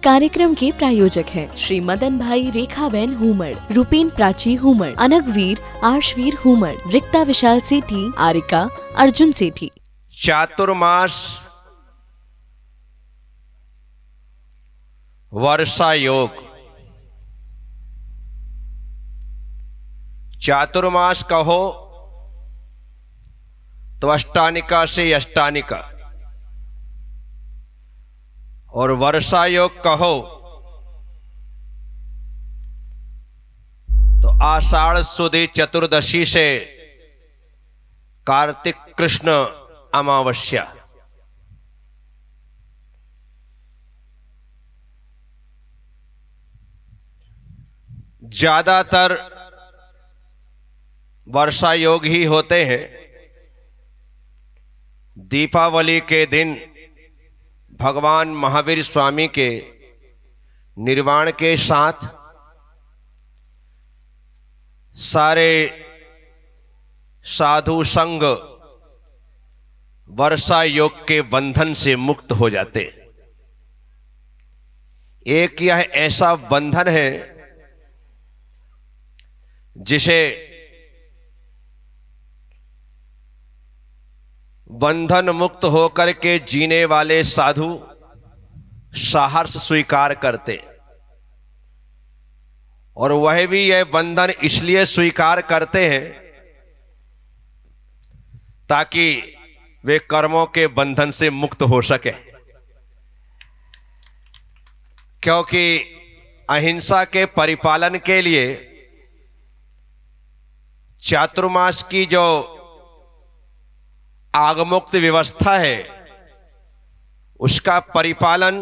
कार्यक्रम के प्रायोजक हैं श्री मदन भाई रेखाबेन हुमड़, रूपेन प्राची हुमड़, अनगवीर आर्शवीर हुमड़, रिक्ता विशाल सेठी, आरिका अर्जुन सेठी। चातुर्मास वर्षा योग। चातुर्मास कहो तो अष्टानिका से अष्टानिका, और वर्षा योग कहो तो आषाढ़ सुदी चतुर्दशी से कार्तिक कृष्ण अमावस्या। ज्यादातर वर्षा योग ही होते हैं। दीपावली के दिन भगवान महावीर स्वामी के निर्वाण के साथ सारे साधु संघ वर्षा योग के बंधन से मुक्त हो जाते। एक यह ऐसा बंधन है जिसे बंधन मुक्त होकर के जीने वाले साधु साहर्ष स्वीकार करते, और वह भी यह बंधन इसलिए स्वीकार करते हैं ताकि वे कर्मों के बंधन से मुक्त हो सके। क्योंकि अहिंसा के परिपालन के लिए चातुर्मास की जो आगमुक्त व्यवस्था है उसका परिपालन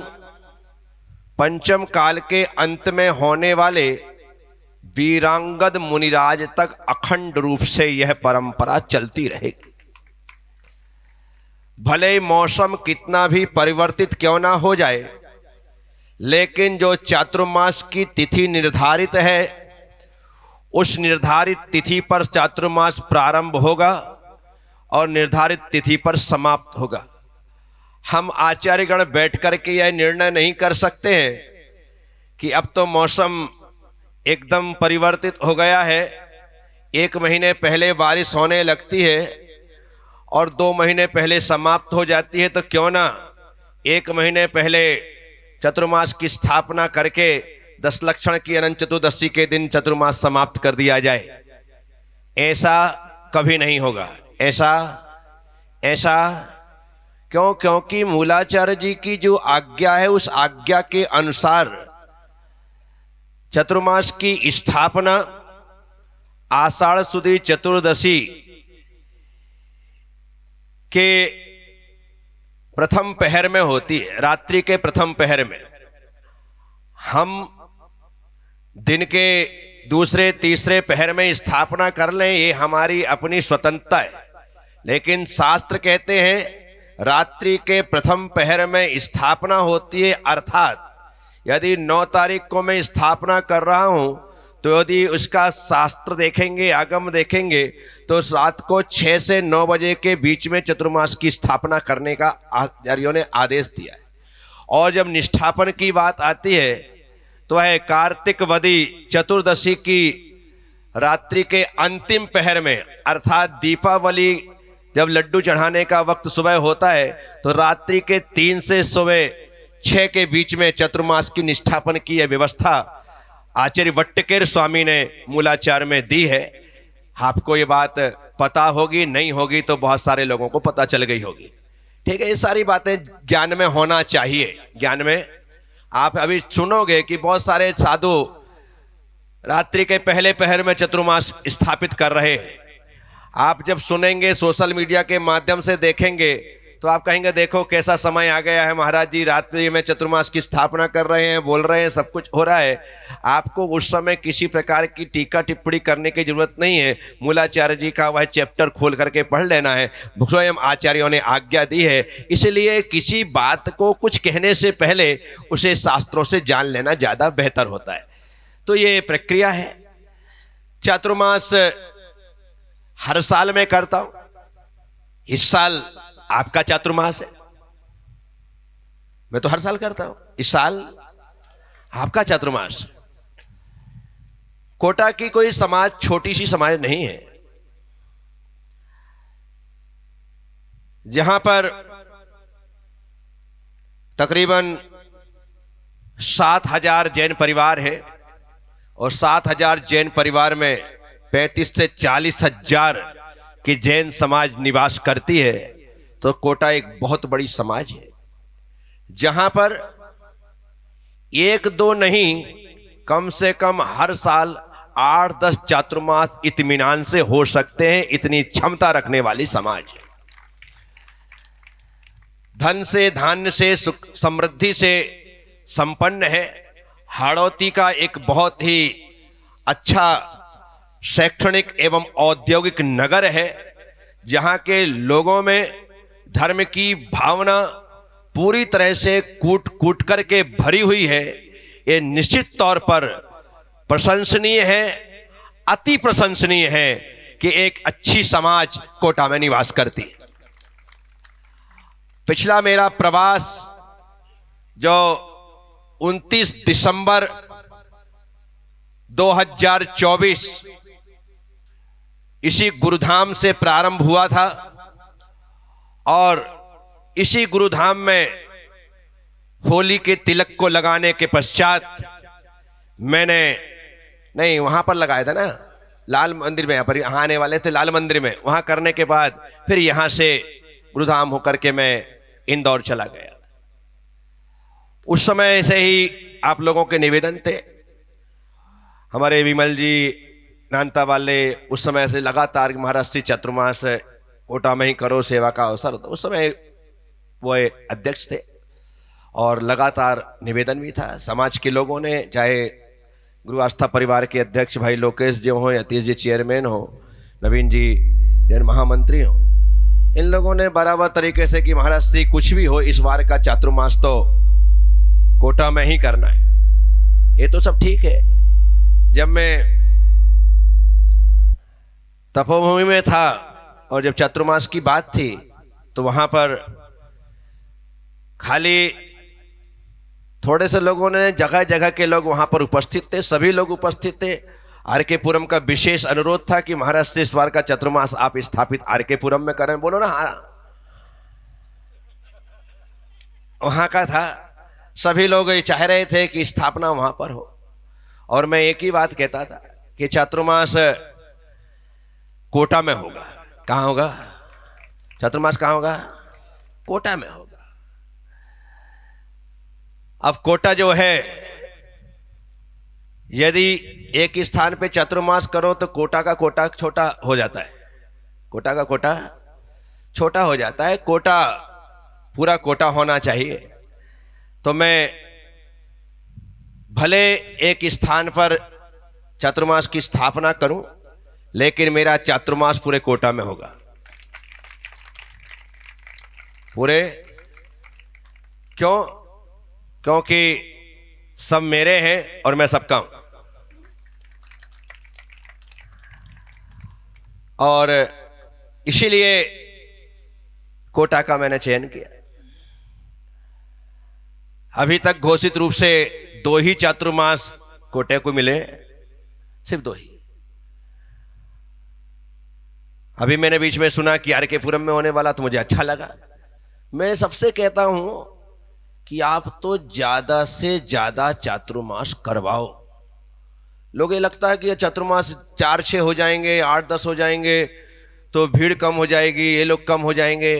पंचम काल के अंत में होने वाले वीरांगद मुनिराज तक अखंड रूप से यह परंपरा चलती रहेगी। भले ही मौसम कितना भी परिवर्तित क्यों ना हो जाए, लेकिन जो चातुर्मास की तिथि निर्धारित है उस निर्धारित तिथि पर चातुर्मास प्रारंभ होगा और निर्धारित तिथि पर समाप्त होगा। हम आचार्यगण बैठ करके यह निर्णय नहीं कर सकते हैं कि अब तो मौसम एकदम परिवर्तित हो गया है, 1 महीने पहले बारिश होने लगती है और 2 महीने पहले समाप्त हो जाती है, तो क्यों ना 1 महीने पहले चतुर्मास की स्थापना करके 10 लक्षण की अनंत चतुर्दशी के दिन चतुर्मास समाप्त कर दिया जाए। ऐसा कभी नहीं होगा। ऐसा क्यों? क्योंकि मूलाचार्य जी की जो आज्ञा है उस आज्ञा के अनुसार चतुर्मास की स्थापना आषाढ़ सुदी चतुर्दशी के प्रथम पहर में होती है, रात्रि के प्रथम पहर में। हम दिन के दूसरे तीसरे पहर में स्थापना कर लें, ये हमारी अपनी स्वतंत्रता है, लेकिन शास्त्र कहते हैं रात्रि के प्रथम पहर में स्थापना होती है। अर्थात यदि 9 तारीख को मैं स्थापना कर रहा हूं तो यदि उसका शास्त्र देखेंगे, आगम देखेंगे, तो रात को 6 से 9 बजे के बीच में चतुर्मास की स्थापना करने का आचार्यों ने आदेश दिया है। और जब निष्ठापन की बात आती है तो है कार्तिक वदी चतुर्दशी की रात्रि के अंतिम पहर में, अर्थात दीपावली जब लड्डू चढ़ाने का वक्त सुबह होता है तो रात्रि के 3 से सुबह 6 के बीच में चतुर्मास की निष्ठापन की यह व्यवस्था आचार्य वट्टकेर स्वामी ने मूलाचार में दी है। आपको ये बात पता होगी, नहीं होगी तो बहुत सारे लोगों को पता चल गई होगी। ठीक है, ये सारी बातें ज्ञान में होना चाहिए। ज्ञान में आप अभी सुनोगे कि बहुत सारे साधु रात्रि के पहले पहर में चतुर्मास स्थापित कर रहे हैं। आप जब सुनेंगे, सोशल मीडिया के माध्यम से देखेंगे, तो आप कहेंगे देखो कैसा समय आ गया है, महाराज जी रात्रि में चतुर्मास की स्थापना कर रहे हैं, बोल रहे हैं, सब कुछ हो रहा है। आपको उस समय किसी प्रकार की टीका टिप्पणी करने की जरूरत नहीं है। मूलाचार्य जी का वह चैप्टर खोल करके पढ़ लेना है, स्वयं आचार्यों ने आज्ञा दी है। इसलिए किसी बात को कुछ कहने से पहले उसे शास्त्रों से जान लेना ज़्यादा बेहतर होता है। तो ये प्रक्रिया है। चातुर्मास हर साल मैं करता हूं। इस साल आपका चातुर्मास है, मैं तो हर साल करता हूं। इस साल आपका चातुर्मास। कोटा की कोई समाज छोटी सी समाज नहीं है, जहां पर तकरीबन 7,000 जैन परिवार है और 7,000 जैन परिवार में 35 से 40,000 की जैन समाज निवास करती है। तो कोटा एक बहुत बड़ी समाज है, जहां पर एक दो नहीं, कम से कम हर साल 8-10 चातुर्मास इत्मीनान से हो सकते हैं। इतनी क्षमता रखने वाली समाज है। धन से, धान्य से, सुख समृद्धि से संपन्न है। हाड़ौती का एक बहुत ही अच्छा शैक्षणिक एवं औद्योगिक नगर है, जहां के लोगों में धर्म की भावना पूरी तरह से कूट कूट करके भरी हुई है। ये निश्चित तौर पर प्रशंसनीय है, अति प्रशंसनीय है कि एक अच्छी समाज कोटा में निवास करती है। पिछला मेरा प्रवास जो 29 दिसंबर 2024 इसी गुरुधाम से प्रारंभ हुआ था और इसी गुरुधाम में होली के तिलक को लगाने के पश्चात मैंने, नहीं वहां पर लगाया था ना, लाल मंदिर में, यहाँ पर यहाँ आने वाले थे लाल मंदिर में, वहां करने के बाद फिर यहां से गुरुधाम होकर के मैं इंदौर चला गया। उस समय ऐसे ही आप लोगों के निवेदन थे, हमारे विमल जी नानता वाले उस समय से लगातार महाराष्ट्री चातुर्मास कोटा में ही करो, सेवा का अवसर होता। उस समय वो अध्यक्ष थे और लगातार निवेदन भी था। समाज के लोगों ने, चाहे गुरु आस्था परिवार के अध्यक्ष भाई लोकेश जी हो, यतीश जी चेयरमैन हो, नवीन जी जैन महामंत्री हो, इन लोगों ने बराबर तरीके से कि महाराष्ट्री कुछ भी हो, इस बार का चातुर्मास तो कोटा में ही करना है। ये तो सब ठीक है। जब मैं तपोभूमि में था और जब चातुर्मास की बात थी तो वहां पर खाली थोड़े से लोगों ने, जगह जगह के लोग वहां पर उपस्थित थे, सभी लोग उपस्थित थे। आरके पुरम का विशेष अनुरोध था कि महाराष्ट्र इस बार का चातुर्मास आप स्थापित आरके पुरम में करें। बोलो ना हाँ, वहां का था। सभी लोग ये चाह रहे थे कि स्थापना वहां पर हो और मैं एक ही बात कहता था कि चातुर्मास कोटा में होगा। कहां होगा चातुर्मास? कहां होगा? कोटा में होगा। अब कोटा जो है, यदि एक स्थान पे चातुर्मास करो तो कोटा का कोटा छोटा हो जाता है, कोटा का कोटा छोटा हो जाता है। कोटा पूरा कोटा होना चाहिए। तो मैं भले एक स्थान पर चातुर्मास की स्थापना करूं, लेकिन मेरा चातुर्मास पूरे कोटा में होगा। पूरे क्यों? क्योंकि सब मेरे हैं और मैं सबका हूं। और इसीलिए कोटा का मैंने चयन किया। अभी तक घोषित रूप से 2 ही चातुर्मास कोटे को मिले, सिर्फ 2 ही। अभी मैंने बीच में सुना कि आरके पुरम में होने वाला, तो मुझे अच्छा लगा। मैं सबसे कहता हूं कि आप तो ज्यादा से ज्यादा चातुर्मास करवाओ। लोग ये लगता है कि चातुर्मास 4-6 हो जाएंगे, 8-10 हो जाएंगे तो भीड़ कम हो जाएगी, ये लोग कम हो जाएंगे।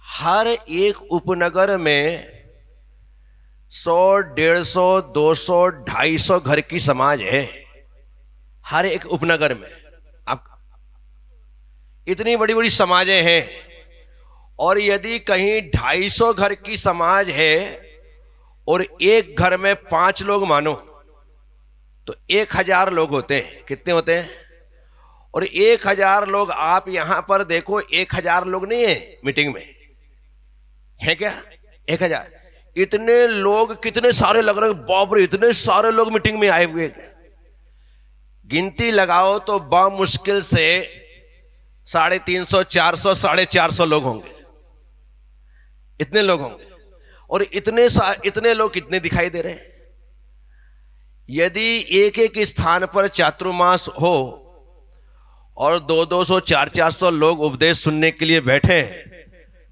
हर एक उपनगर में 100, 150, 200, 250 घर की समाज है, हर एक उपनगर में। आप इतनी बड़ी बड़ी समाजें हैं, और यदि कहीं 250 घर की समाज है और एक घर में 5 लोग मानो तो 1000 लोग होते हैं। कितने होते हैं? और 1000 लोग, आप यहां पर देखो, 1000 लोग नहीं है मीटिंग में, है क्या? 1000। इतने लोग कितने सारे लग रहे हैं, बाप रे, इतने सारे लोग मीटिंग में आए हुए। गिनती लगाओ तो बामुश्किल से 350, 400, 450 लोग होंगे। इतने लोग होंगे। और इतने लोग कितने दिखाई दे रहे हैं? यदि एक एक स्थान पर चातुर्मास हो और 200-200 400-400 लोग उपदेश सुनने के लिए बैठे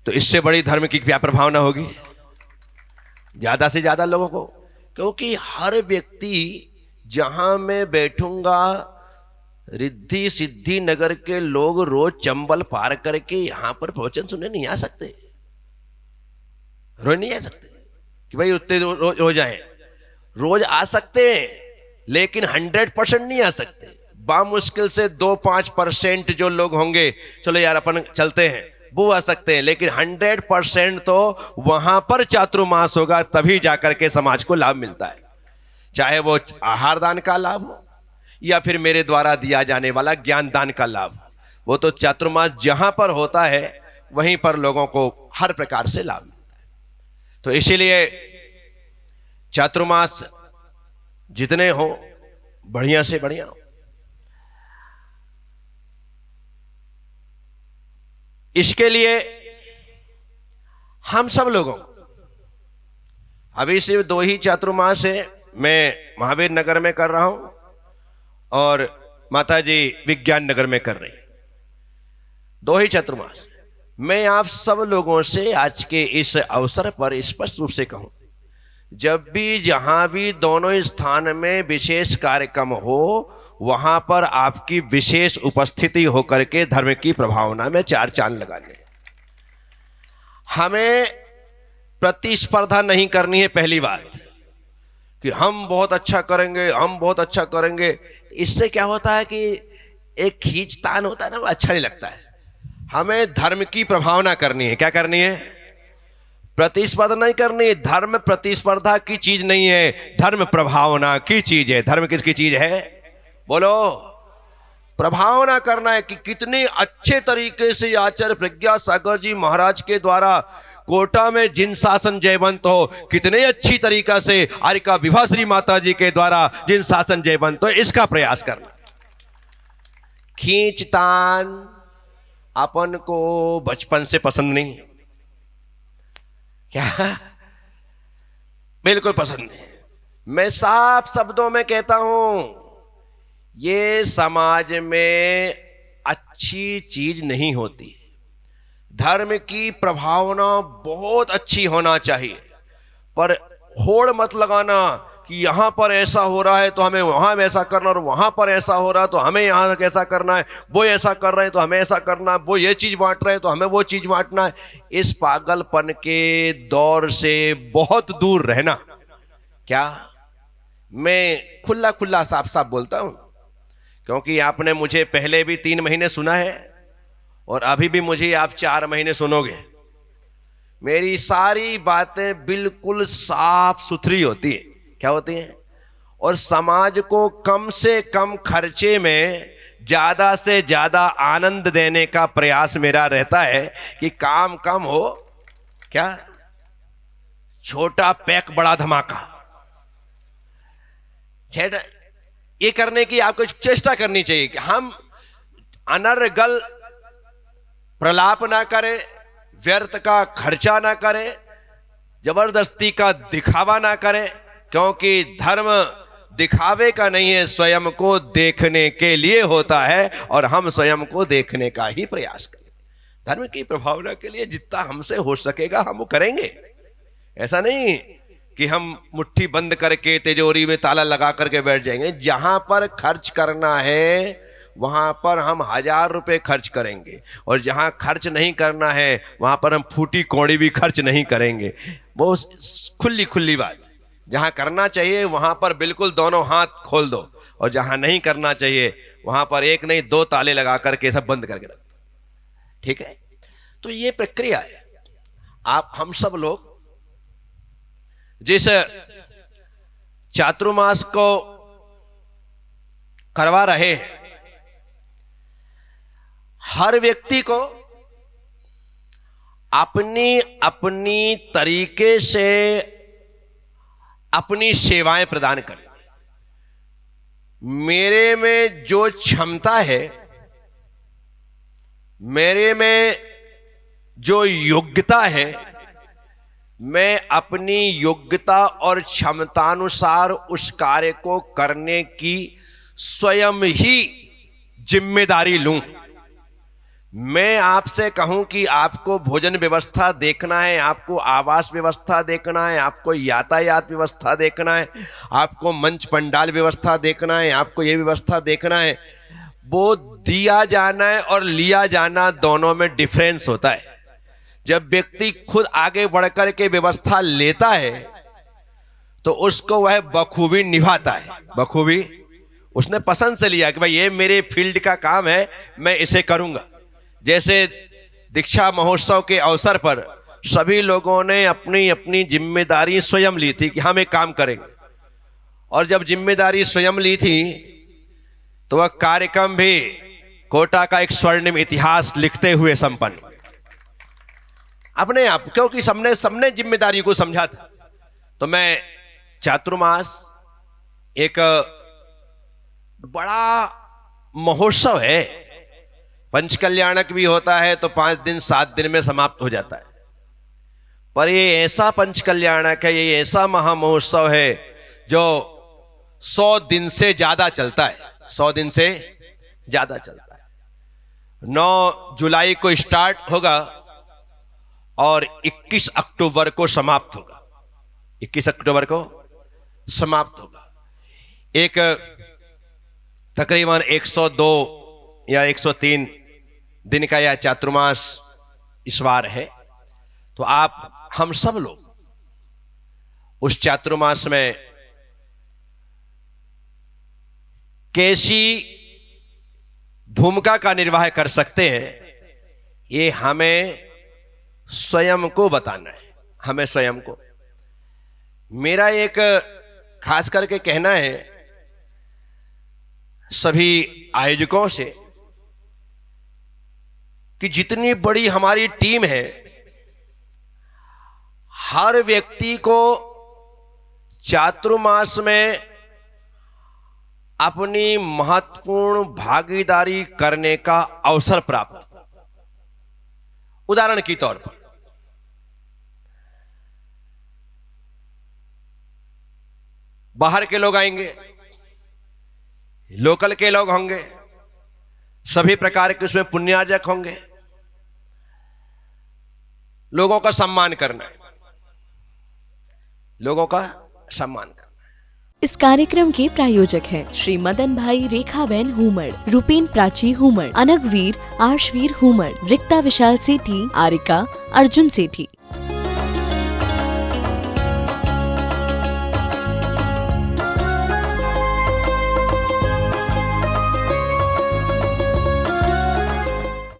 तो इससे बड़ी धर्म की क्या प्रभावना होगी? ज्यादा से ज्यादा लोगों को, क्योंकि हर व्यक्ति जहां मैं बैठूंगा, रिद्धि सिद्धि नगर के लोग रोज चंबल पार करके यहां पर प्रवचन सुनने नहीं आ सकते, रोज नहीं आ सकते कि भाई उतने रोज आए। रोज आ सकते हैं लेकिन 100% नहीं आ सकते। बामुश्किल से 2-5% जो लोग होंगे, चलो यार अपन चलते हैं, वो आ सकते हैं, लेकिन 100% तो वहां पर चातुर्मास होगा, तभी जाकर के समाज को लाभ मिलता है। चाहे वो आहार दान का लाभ हो या फिर मेरे द्वारा दिया जाने वाला ज्ञान दान का लाभ, वो तो चातुर्मास जहां पर होता है वहीं पर लोगों को हर प्रकार से लाभ मिलता है। तो इसीलिए चातुर्मास जितने हो बढ़िया से बढ़िया हो। इसके लिए हम सब लोगों, अभी सिर्फ 2 ही चातुर्मास है, मैं महावीर नगर में कर रहा हूं और माताजी विज्ञान नगर में कर रही, 2 ही चातुर्मास। मैं आप सब लोगों से आज के इस अवसर पर स्पष्ट रूप से कहूं, जब भी जहां भी दोनों स्थान में विशेष कार्यक्रम हो वहां पर आपकी विशेष उपस्थिति होकर के धर्म की प्रभावना में 4 चांद लगाने। हमें प्रतिस्पर्धा नहीं करनी है। पहली बात कि हम बहुत अच्छा करेंगे, हम बहुत अच्छा करेंगे, इससे क्या होता है कि एक खींचतान होता है ना, वो अच्छा नहीं लगता है। हमें धर्म की प्रभावना करनी है। क्या करनी है? प्रतिस्पर्धा नहीं करनी है। धर्म प्रतिस्पर्धा की चीज नहीं है, धर्म प्रभावना की चीज है। धर्म किसकी चीज है? बोलो। प्रभावना करना है कि कितने अच्छे तरीके से आचार्य प्रज्ञा सागर जी महाराज के द्वारा कोटा में जिन शासन जयवंत हो, कितने अच्छी तरीका से आरिका विभाश्री माता जी के द्वारा जिन शासन जयवंत हो, इसका प्रयास करना। खींचतान अपन को बचपन से पसंद नहीं। क्या? बिल्कुल पसंद नहीं। मैं साफ शब्दों में कहता हूं, ये समाज में अच्छी चीज नहीं होती। धर्म की प्रभावना बहुत अच्छी होना चाहिए, पर होड़ मत लगाना कि यहां पर ऐसा हो रहा है तो हमें वहां ऐसा करना, और वहां पर ऐसा हो रहा है तो हमें यहां कैसा करना है, वो ऐसा कर रहे हैं तो हमें ऐसा करना है, वो ये चीज बांट रहे हैं तो हमें वो चीज बांटना है। इस पागलपन के दौर से बहुत दूर रहना। क्या? मैं खुला खुला साफ साफ बोलता हूं, क्योंकि आपने मुझे पहले भी 3 महीने सुना है और अभी भी मुझे आप 4 महीने सुनोगे। मेरी सारी बातें बिल्कुल साफ सुथरी होती है। क्या होती है? और समाज को कम से कम खर्चे में ज्यादा से ज्यादा आनंद देने का प्रयास मेरा रहता है कि काम कम हो, क्या छोटा पैक बड़ा धमाका, ये करने की आपको चेष्टा करनी चाहिए कि हम अनर्गल प्रलाप ना करें, व्यर्थ का खर्चा ना करें, जबरदस्ती का दिखावा ना करें, क्योंकि धर्म दिखावे का नहीं है, स्वयं को देखने के लिए होता है और हम स्वयं को देखने का ही प्रयास करें। धर्म की प्रभावना के लिए जितना हमसे हो सकेगा हम वो करेंगे। ऐसा नहीं कि हम मुट्ठी बंद करके तिजोरी में ताला लगा करके बैठ जाएंगे। जहां पर खर्च करना है वहां पर हम 1000 रुपए खर्च करेंगे, और जहां खर्च नहीं करना है वहां पर हम फूटी कौड़ी भी खर्च नहीं करेंगे। वो खुली खुली बात। जहां करना चाहिए वहां पर बिल्कुल दोनों हाथ खोल दो, और जहां नहीं करना चाहिए वहां पर एक नहीं 2 ताले लगा करके सब बंद करके रख दो। ठीक है? तो ये प्रक्रिया है। आप हम सब लोग जिस चातुर्मास को करवा रहे हैं, हर व्यक्ति को अपनी अपनी तरीके से अपनी सेवाएं प्रदान करें। मेरे में जो क्षमता है, मेरे में जो योग्यता है, मैं अपनी योग्यता और क्षमतानुसार उस कार्य को करने की स्वयं ही जिम्मेदारी लूं। मैं आपसे कहूं कि आपको भोजन व्यवस्था देखना है, आपको आवास व्यवस्था देखना है, आपको यातायात व्यवस्था देखना है, आपको मंच पंडाल व्यवस्था देखना है, आपको ये व्यवस्था देखना है, वो दिया जाना है और लिया जाना दोनों में डिफरेंस होता है। जब व्यक्ति खुद आगे बढ़कर के व्यवस्था लेता है तो उसको वह बखूबी निभाता है। बखूबी उसने पसंद से लिया कि भाई ये मेरे फील्ड का काम है, मैं इसे करूंगा। जैसे दीक्षा महोत्सव के अवसर पर सभी लोगों ने अपनी अपनी जिम्मेदारी स्वयं ली थी कि हम एक काम करेंगे, और जब जिम्मेदारी स्वयं ली थी तो वह कार्यक्रम भी कोटा का एक स्वर्णिम इतिहास लिखते हुए संपन्न अपने आप, क्योंकि सबने जिम्मेदारी को समझा था। तो मैं चातुर्मास एक बड़ा महोत्सव है, पंचकल्याणक भी होता है तो 5 दिन 7 दिन में समाप्त हो जाता है, पर ये ऐसा पंचकल्याणक है, ये ऐसा महामहोत्सव है जो 100 दिन से ज्यादा चलता है। 100 दिन से ज्यादा चलता है। 9 जुलाई को स्टार्ट होगा और 21 अक्टूबर को समाप्त होगा। 21 अक्टूबर को समाप्त होगा। एक तकरीबन 102 या 103 दिन का यह चातुर्मास इस बार है। तो आप हम सब लोग उस चातुर्मास में कैसी भूमिका का निर्वाह कर सकते हैं, ये हमें स्वयं को बताना है। हमें स्वयं को, मेरा एक खास करके कहना है सभी आयोजकों से कि जितनी बड़ी हमारी टीम है, हर व्यक्ति को चातुर्मास में अपनी महत्वपूर्ण भागीदारी करने का अवसर प्राप्त। उदाहरण के तौर पर बाहर के लोग आएंगे, लोकल के लोग होंगे, सभी प्रकार के उसमें पुण्यार्जक होंगे। लोगों का सम्मान करना है, लोगों का सम्मान करना। इस कार्यक्रम के प्रायोजक हैं श्री मदन भाई रेखाबेन हुमड़, रूपेन प्राची हुमड़, अनगवीर आर्शवीर हुमड़, रिक्ता विशाल सेठी, आरिका अर्जुन सेठी।